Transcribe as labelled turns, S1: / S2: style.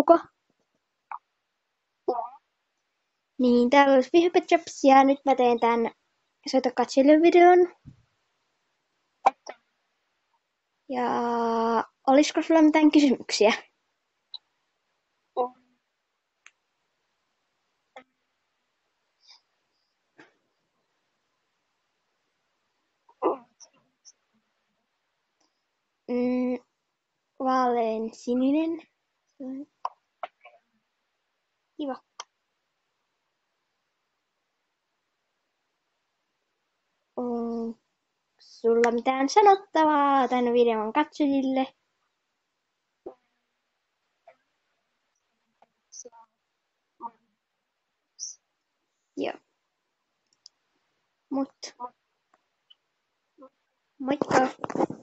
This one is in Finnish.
S1: tauko. Niin, täällä olisi Vihpet Jobs ja nyt mä teen tän Soita katselle-videon. Ja olisiko sulla mitään kysymyksiä? Vaalean sininen. Kiva. Onko sulla mitään sanottavaa tän videon katsojille? Joo. Moikka!